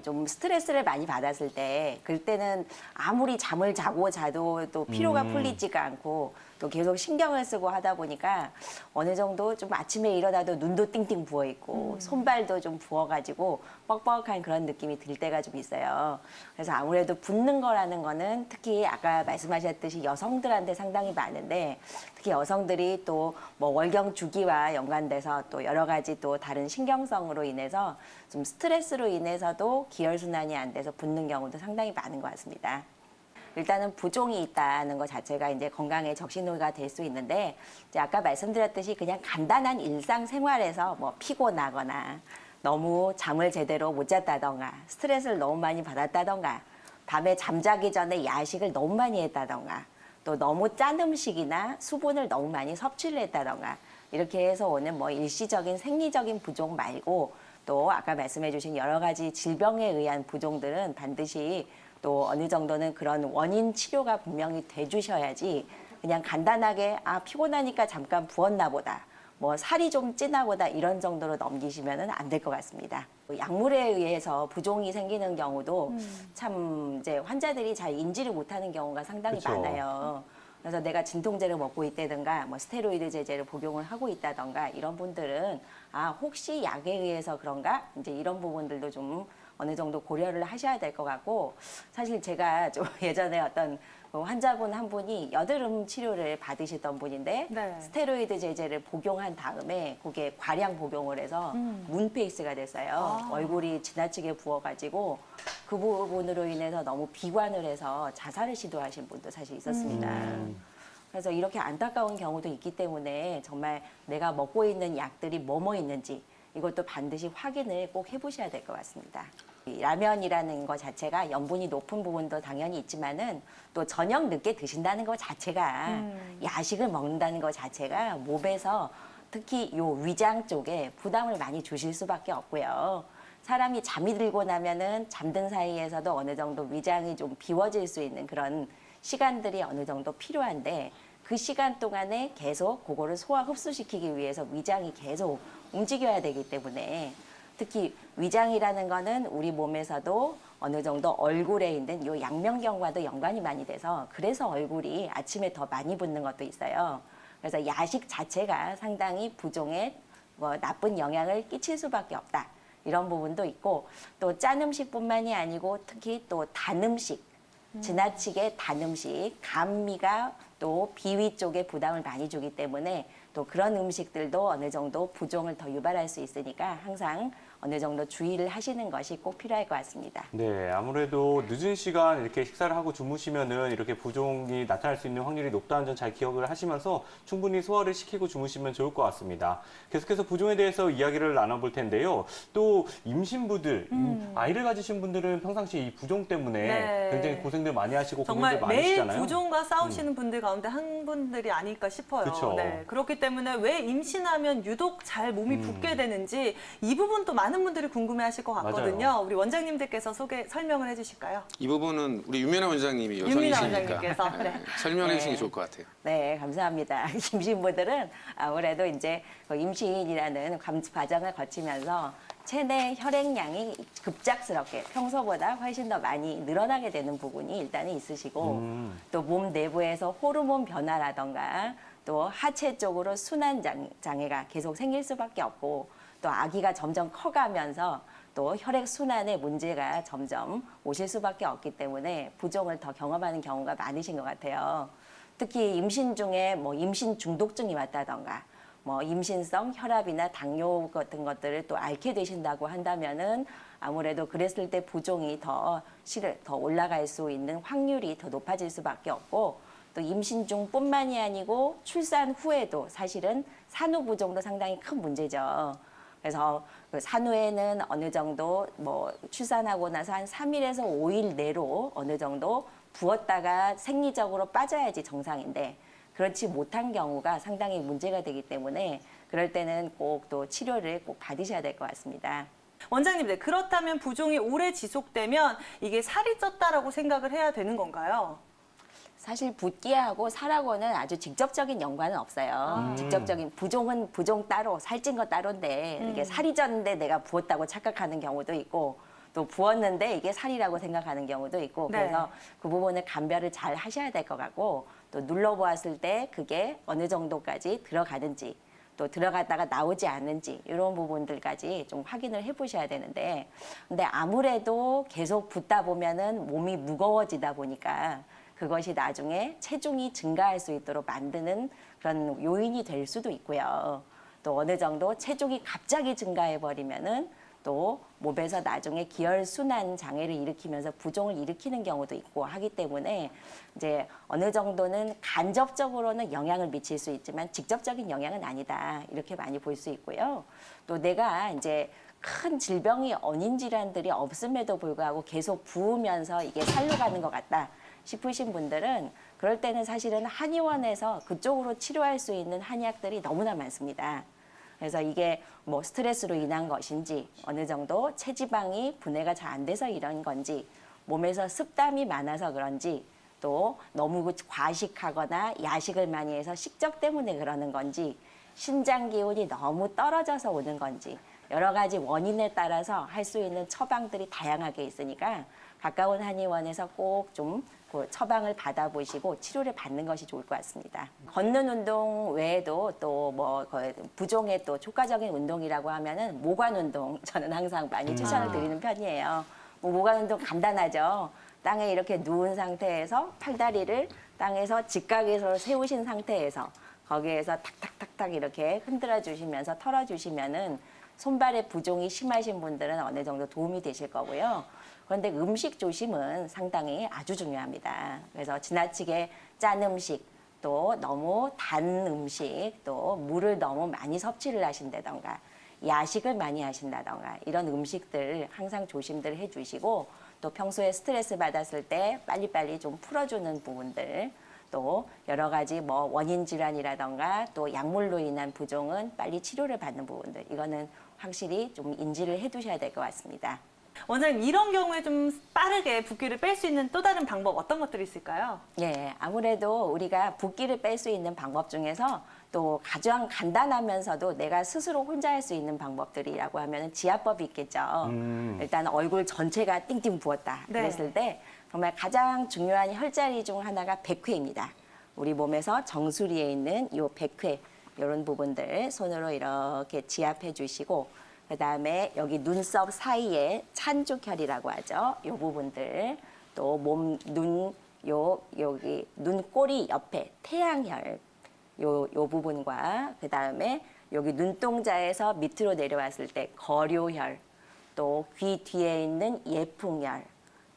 때는 좀 스트레스를 많이 받았을 때 그때는 아무리 잠을 자도 또 피로가 풀리지가 않고 또 계속 신경을 쓰고 하다 보니까 어느 정도 좀 아침에 일어나도 눈도 띵띵 부어 있고 손발도 좀 부어가지고 뻑뻑한 그런 느낌이 들 때가 좀 있어요. 그래서 아무래도 붓는 거라는 거는 특히 아까 말씀하셨듯이 여성들한테 상당히 많은데 특히 여성들이 또 뭐 월경 주기와 연관돼서 또 여러 가지 또 다른 신경성으로 인해서 좀 스트레스로 인해서도 기혈순환이 안 돼서 붓는 경우도 상당히 많은 것 같습니다. 일단은 부종이 있다는 것 자체가 이제 건강에 적신호가 될 수 있는데 이제 아까 말씀드렸듯이 그냥 간단한 일상생활에서 뭐 피곤하거나 너무 잠을 제대로 못 잤다던가 스트레스를 너무 많이 받았다던가 밤에 잠자기 전에 야식을 너무 많이 했다던가 또 너무 짠 음식이나 수분을 너무 많이 섭취를 했다던가 이렇게 해서 오는 뭐 일시적인 생리적인 부종 말고 또 아까 말씀해 주신 여러 가지 질병에 의한 부종들은 반드시 또 어느 정도는 그런 원인 치료가 분명히 돼 주셔야지 그냥 간단하게 아 피곤하니까 잠깐 부었나 보다 뭐 살이 좀 찌나 보다 이런 정도로 넘기시면은 안 될 것 같습니다. 약물에 의해서 부종이 생기는 경우도 참 이제 환자들이 잘 인지를 못하는 경우가 상당히 그쵸. 많아요. 그래서 내가 진통제를 먹고 있다든가 뭐 스테로이드 제제를 복용을 하고 있다든가 이런 분들은 아 혹시 약에 의해서 그런가 이제 이런 부분들도 좀 어느 정도 고려를 하셔야 될 것 같고 사실 제가 좀 예전에 어떤 환자분 한 분이 여드름 치료를 받으시던 분인데 네. 스테로이드 제제를 복용한 다음에 그게 과량 복용을 해서 문페이스가 됐어요. 얼굴이 지나치게 부어가지고 그 부분으로 인해서 너무 비관을 해서 자살을 시도하신 분도 사실 있었습니다. 그래서 이렇게 안타까운 경우도 있기 때문에 정말 내가 먹고 있는 약들이 뭐뭐 있는지 이것도 반드시 확인을 꼭 해보셔야 될 것 같습니다. 이 라면이라는 것 자체가 염분이 높은 부분도 당연히 있지만은 또 저녁 늦게 드신다는 것 자체가 야식을 먹는다는 것 자체가 몸에서 특히 요 위장 쪽에 부담을 많이 주실 수밖에 없고요. 사람이 잠이 들고 나면은 잠든 사이에서도 어느 정도 위장이 좀 비워질 수 있는 그런 시간들이 어느 정도 필요한데 그 시간 동안에 계속 그거를 소화 흡수시키기 위해서 위장이 계속 움직여야 되기 때문에 특히 위장이라는 거는 우리 몸에서도 어느 정도 얼굴에 있는 요 양면경과도 연관이 많이 돼서 그래서 얼굴이 아침에 더 많이 붓는 것도 있어요. 그래서 야식 자체가 상당히 부종에 뭐 나쁜 영향을 끼칠 수밖에 없다. 이런 부분도 있고 또 짠 음식뿐만이 아니고 특히 또 단 음식, 지나치게 단 음식, 감미가 또 비위 쪽에 부담을 많이 주기 때문에 또 그런 음식들도 어느 정도 부종을 더 유발할 수 있으니까 항상 어느 정도 주의를 하시는 것이 꼭 필요할 것 같습니다. 네, 아무래도 늦은 시간 이렇게 식사를 하고 주무시면은 이렇게 부종이 나타날 수 있는 확률이 높다는 점 잘 기억을 하시면서 충분히 소화를 시키고 주무시면 좋을 것 같습니다. 계속해서 부종에 대해서 이야기를 나눠볼 텐데요. 또 임신부들, 아이를 가지신 분들은 평상시 이 부종 때문에 네. 굉장히 고생들 많이 하시고 정말 고민들 매일 많으시잖아요. 부종과 싸우시는 분들 가운데 한 분들이 아닐까 싶어요. 그쵸. 네, 그렇기 때문에 왜 임신하면 유독 잘 몸이 붓게 되는지 이 부분도 많은 분들이 궁금해하실 것 같거든요. 맞아요. 우리 원장님들께서 설명을 해주실까요? 이 부분은 우리 윤미나 원장님이 윤미나 여성이시니까 원장님께서. 네. 설명해 네. 주시는 게 좋을 것 같아요. 네, 감사합니다. 임신부들은 아무래도 이제 그 임신이라는 과정을 거치면서 체내 혈액량이 급작스럽게 평소보다 훨씬 더 많이 늘어나게 되는 부분이 일단은 있으시고 또 몸 내부에서 호르몬 변화라던가 또 하체 쪽으로 순환 장애가 계속 생길 수밖에 없고 또 아기가 점점 커가면서 또 혈액 순환에 문제가 점점 오실 수밖에 없기 때문에 부종을 더 경험하는 경우가 많으신 것 같아요. 특히 임신 중에 뭐 임신 중독증이 왔다던가 뭐 임신성 혈압이나 당뇨 같은 것들을 또 앓게 되신다고 한다면은 아무래도 그랬을 때 부종이 더 올라갈 수 있는 확률이 더 높아질 수밖에 없고 또 임신 중뿐만이 아니고 출산 후에도 사실은 산후 부종도 상당히 큰 문제죠. 그래서 그 산후에는 어느 정도 뭐 출산하고 나서 한 3일에서 5일 내로 어느 정도 부었다가 생리적으로 빠져야지 정상인데 그렇지 못한 경우가 상당히 문제가 되기 때문에 그럴 때는 꼭 또 치료를 꼭 받으셔야 될 것 같습니다. 원장님, 네, 그렇다면 부종이 오래 지속되면 이게 살이 쪘다라고 생각을 해야 되는 건가요? 사실 붓기하고 살하고는 아주 직접적인 연관은 없어요. 직접적인 부종은 부종 따로 살찐 거 따로인데 이게 살이 쪘는데 내가 부었다고 착각하는 경우도 있고 또 부었는데 이게 살이라고 생각하는 경우도 있고 네. 그래서 그 부분을 감별을 잘 하셔야 될 것 같고 또 눌러보았을 때 그게 어느 정도까지 들어가는지 또 들어갔다가 나오지 않는지 이런 부분들까지 좀 확인을 해보셔야 되는데 근데 아무래도 계속 붓다 보면은 몸이 무거워지다 보니까 그것이 나중에 체중이 증가할 수 있도록 만드는 그런 요인이 될 수도 있고요. 또 어느 정도 체중이 갑자기 증가해 버리면은 또 몸에서 나중에 기혈순환 장애를 일으키면서 부종을 일으키는 경우도 있고 하기 때문에 이제 어느 정도는 간접적으로는 영향을 미칠 수 있지만 직접적인 영향은 아니다 이렇게 많이 볼 수 있고요. 또 내가 이제 큰 질병이 원인 질환들이 없음에도 불구하고 계속 부으면서 이게 살로 가는 것 같다 싶으신 분들은 그럴 때는 사실은 한의원에서 그쪽으로 치료할 수 있는 한약들이 너무나 많습니다. 그래서 이게 뭐 스트레스로 인한 것인지 어느 정도 체지방이 분해가 잘 안 돼서 이런 건지 몸에서 습담이 많아서 그런지 또 너무 과식하거나 야식을 많이 해서 식적 때문에 그러는 건지 신장 기운이 너무 떨어져서 오는 건지 여러 가지 원인에 따라서 할 수 있는 처방들이 다양하게 있으니까 가까운 한의원에서 꼭 좀 그 처방을 받아보시고 치료를 받는 것이 좋을 것 같습니다. 걷는 운동 외에도 또 뭐 부종의 또 효과적인 운동이라고 하면은 모관 운동 저는 항상 많이 추천을 드리는 편이에요. 뭐 모관 운동 간단하죠. 땅에 이렇게 누운 상태에서 팔다리를 땅에서 직각에서 세우신 상태에서 거기에서 탁탁탁탁 이렇게 흔들어 주시면서 털어 주시면은 손발의 부종이 심하신 분들은 어느 정도 도움이 되실 거고요. 그런데 음식 조심은 상당히 아주 중요합니다. 그래서 지나치게 짠 음식, 또 너무 단 음식, 또 물을 너무 많이 섭취를 하신다던가 야식을 많이 하신다던가 이런 음식들 항상 조심들 해주시고 또 평소에 스트레스 받았을 때 빨리빨리 좀 풀어주는 부분들 또 여러 가지 뭐 원인 질환이라던가 또 약물로 인한 부종은 빨리 치료를 받는 부분들 이거는 확실히 좀 인지를 해두셔야 될 것 같습니다. 원장님 이런 경우에 좀 빠르게 붓기를 뺄 수 있는 또 다른 방법 어떤 것들이 있을까요? 예, 아무래도 우리가 붓기를 뺄 수 있는 방법 중에서 또 가장 간단하면서도 내가 스스로 혼자 할 수 있는 방법들이라고 하면 지압법이 있겠죠. 일단 얼굴 전체가 띵띵 부었다 네. 그랬을 때 정말 가장 중요한 혈자리 중 하나가 백회입니다. 우리 몸에서 정수리에 있는 요 백회 이런 부분들 손으로 이렇게 지압해 주시고 그다음에 여기 눈썹 사이에 찬죽혈이라고 하죠. 요 부분들 또 몸 눈 여기 눈꼬리 옆에 태양혈 요 부분과 그다음에 여기 눈동자에서 밑으로 내려왔을 때 거료혈 또 귀 뒤에 있는 예풍혈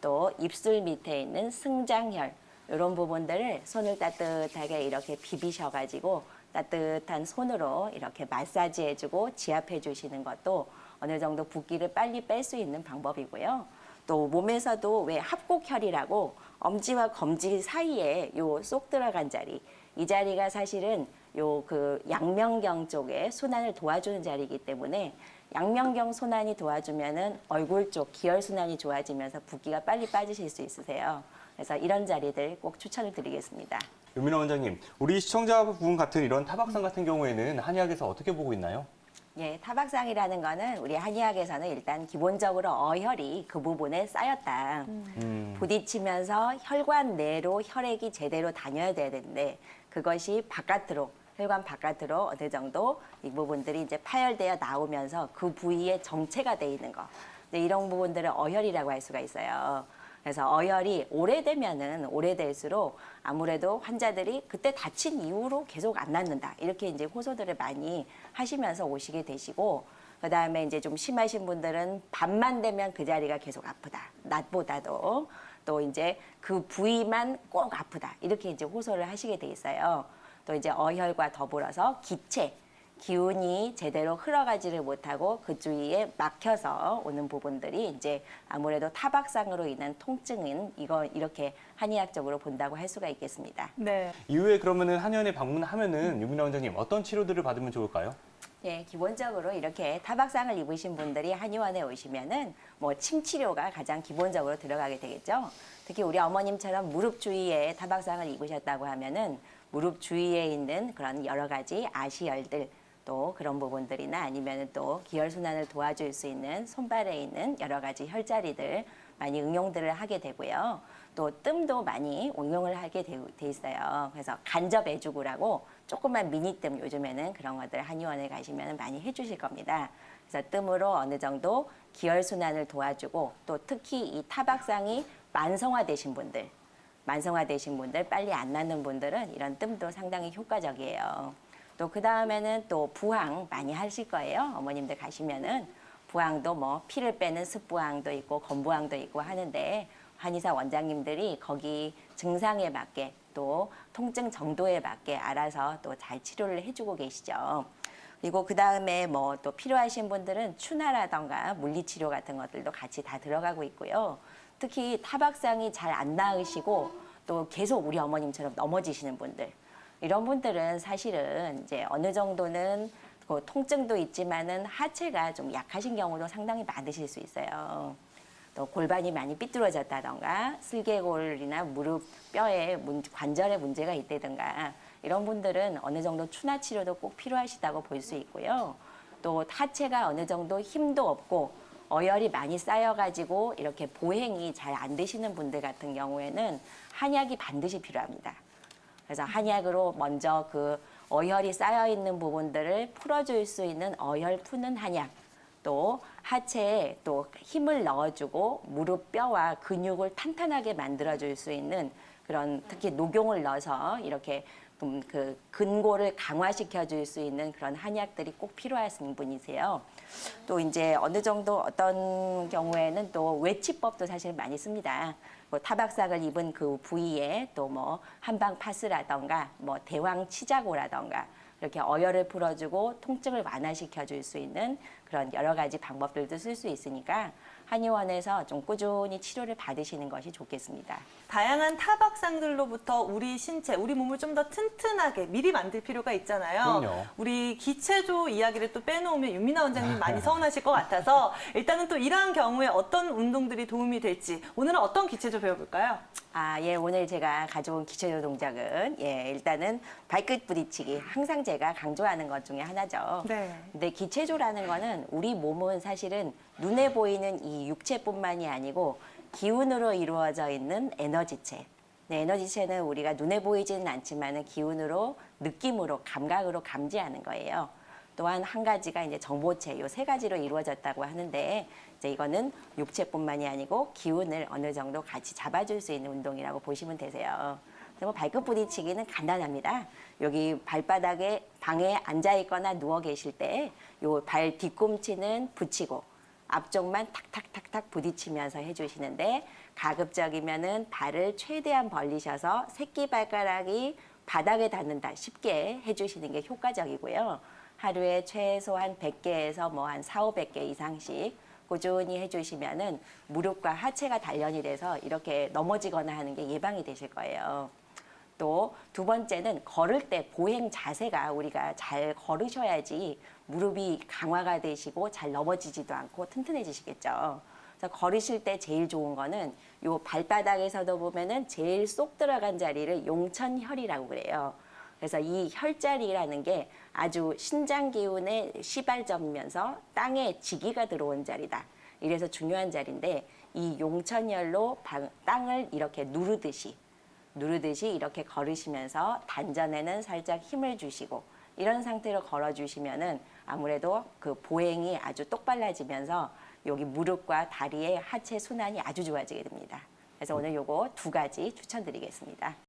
또 입술 밑에 있는 승장혈 이런 부분들을 손을 따뜻하게 이렇게 비비셔가지고 따뜻한 손으로 이렇게 마사지 해주고 지압해 주시는 것도 어느 정도 붓기를 빨리 뺄 수 있는 방법이고요. 또 몸에서도 왜 합곡혈이라고 엄지와 검지 사이에 요 쏙 들어간 자리 이 자리가 사실은 요 그 양명경 쪽에 순환을 도와주는 자리이기 때문에 양명경 순환이 도와주면은 얼굴 쪽 기혈 순환이 좋아지면서 붓기가 빨리 빠지실 수 있으세요. 그래서 이런 자리들 꼭 추천을 드리겠습니다. 유민아 원장님, 우리 시청자분 같은 이런 타박상 같은 경우에는 한의학에서 어떻게 보고 있나요? 예, 타박상이라는 거는 우리 한의학에서는 일단 기본적으로 어혈이 그 부분에 쌓였다. 부딪히면서 혈관 내로 혈액이 제대로 다녀야 되는데 그것이 바깥으로 혈관 바깥으로 어느 정도 이 부분들이 이제 파열되어 나오면서 그 부위에 정체가 돼 있는 거. 근데 이런 부분들을 어혈이라고 할 수가 있어요. 그래서 어혈이 오래되면은 오래될수록 아무래도 환자들이 그때 다친 이후로 계속 안 낫는다. 이렇게 이제 호소들을 많이 하시면서 오시게 되시고, 그 다음에 이제 좀 심하신 분들은 밤만 되면 그 자리가 계속 아프다. 낮보다도. 또 이제 그 부위만 꼭 아프다. 이렇게 이제 호소를 하시게 돼 있어요. 또 이제 어혈과 더불어서 기체. 기운이 제대로 흘러가지를 못하고 그 주위에 막혀서 오는 부분들이 이제 아무래도 타박상으로 인한 통증은 이렇게 한의학적으로 본다고 할 수가 있겠습니다. 네. 이후에 그러면은 한의원에 방문하면은 유민아 원장님 어떤 치료들을 받으면 좋을까요? 예, 기본적으로 이렇게 타박상을 입으신 분들이 한의원에 오시면은 뭐 침 치료가 가장 기본적으로 들어가게 되겠죠. 특히 우리 어머님처럼 무릎 주위에 타박상을 입으셨다고 하면은 무릎 주위에 있는 그런 여러 가지 아시열들 또 그런 부분들이나 아니면 또 기혈순환을 도와줄 수 있는 손발에 있는 여러 가지 혈자리들 많이 응용들을 하게 되고요. 또 뜸도 많이 응용을 하게 돼 있어요. 그래서 간접 애주구라고 조그만 미니 뜸 요즘에는 그런 것들 한의원에 가시면 많이 해주실 겁니다. 그래서 뜸으로 어느 정도 기혈순환을 도와주고 또 특히 이 타박상이 만성화되신 분들 빨리 안 낫는 분들은 이런 뜸도 상당히 효과적이에요. 또 그 다음에는 또 부항 많이 하실 거예요. 어머님들 가시면은 부항도 뭐 피를 빼는 습부항도 있고 건부항도 있고 하는데 한의사 원장님들이 거기 증상에 맞게 또 통증 정도에 맞게 알아서 또 잘 치료를 해주고 계시죠. 그리고 그 다음에 뭐 또 필요하신 분들은 추나라던가 물리치료 같은 것들도 같이 다 들어가고 있고요. 특히 타박상이 잘 안 나으시고 또 계속 우리 어머님처럼 넘어지시는 분들 이런 분들은 사실은 이제 어느 정도는 그 통증도 있지만은 하체가 좀 약하신 경우도 상당히 많으실 수 있어요. 또 골반이 많이 삐뚤어졌다던가 슬개골이나 무릎 뼈에 관절에 문제가 있다든가 이런 분들은 어느 정도 추나 치료도 꼭 필요하시다고 볼 수 있고요. 또 하체가 어느 정도 힘도 없고 어혈이 많이 쌓여가지고 이렇게 보행이 잘 안 되시는 분들 같은 경우에는 한약이 반드시 필요합니다. 그래서 한약으로 먼저 그 어혈이 쌓여 있는 부분들을 풀어줄 수 있는 어혈 푸는 한약, 또 하체에 또 힘을 넣어주고 무릎 뼈와 근육을 탄탄하게 만들어줄 수 있는 그런 특히 녹용을 넣어서 이렇게 그 근골을 강화시켜 줄 수 있는 그런 한약들이 꼭 필요하신 분이세요. 또 이제 어느 정도 어떤 경우에는 또 외치법도 사실 많이 씁니다. 뭐 타박상을 입은 그 부위에 또 뭐 한방 파스라던가 뭐 대왕 치자고라던가 이렇게 어혈을 풀어주고 통증을 완화시켜 줄 수 있는 그런 여러 가지 방법들도 쓸 수 있으니까 한의원에서 좀 꾸준히 치료를 받으시는 것이 좋겠습니다. 다양한 타박상들로부터 우리 신체, 우리 몸을 좀 더 튼튼하게 미리 만들 필요가 있잖아요. 그럼요. 우리 기체조 이야기를 또 빼놓으면 윤미나 원장님 많이 서운하실 것 같아서 일단은 또 이러한 경우에 어떤 운동들이 도움이 될지 오늘은 어떤 기체조 배워볼까요? 예, 오늘 제가 가져온 기체조 동작은 일단은 발끝 부딪히기 항상 제가 강조하는 것 중에 하나죠. 네. 근데 기체조라는 거는 우리 몸은 사실은 눈에 보이는 이 육체뿐만이 아니고 기운으로 이루어져 있는 에너지체. 네, 에너지체는 우리가 눈에 보이지는 않지만 기운으로, 느낌으로, 감각으로 감지하는 거예요. 또한 한 가지가 이제 정보체, 요 세 가지로 이루어졌다고 하는데 이제 이거는 육체뿐만이 아니고 기운을 어느 정도 같이 잡아줄 수 있는 운동이라고 보시면 되세요. 그래서 뭐 발끝 부딪히기는 간단합니다. 여기 발바닥에 방에 앉아 있거나 누워 계실 때 요 발 뒤꿈치는 붙이고 앞쪽만 탁탁탁탁 부딪히면서 해주시는데 가급적이면은 발을 최대한 벌리셔서 새끼발가락이 바닥에 닿는다 쉽게 해주시는 게 효과적이고요. 하루에 최소한 100개에서 뭐 한 400~500개 이상씩 꾸준히 해주시면은 무릎과 하체가 단련이 돼서 이렇게 넘어지거나 하는 게 예방이 되실 거예요. 또 두 번째는 걸을 때 보행 자세가 우리가 잘 걸으셔야지 무릎이 강화가 되시고 잘 넘어지지도 않고 튼튼해지시겠죠. 그래서 걸으실 때 제일 좋은 거는 요 발바닥에서도 보면은 제일 쏙 들어간 자리를 용천혈이라고 그래요. 그래서 이 혈자리라는 게 아주 신장 기운의 시발점이면서 땅에 지기가 들어온 자리다. 이래서 중요한 자리인데 이 용천혈로 땅을 이렇게 누르듯이 이렇게 걸으시면서 단전에는 살짝 힘을 주시고 이런 상태로 걸어주시면은 아무래도 그 보행이 아주 똑발라지면서 여기 무릎과 다리의 하체 순환이 아주 좋아지게 됩니다. 그래서 오늘 요거 두 가지 추천드리겠습니다.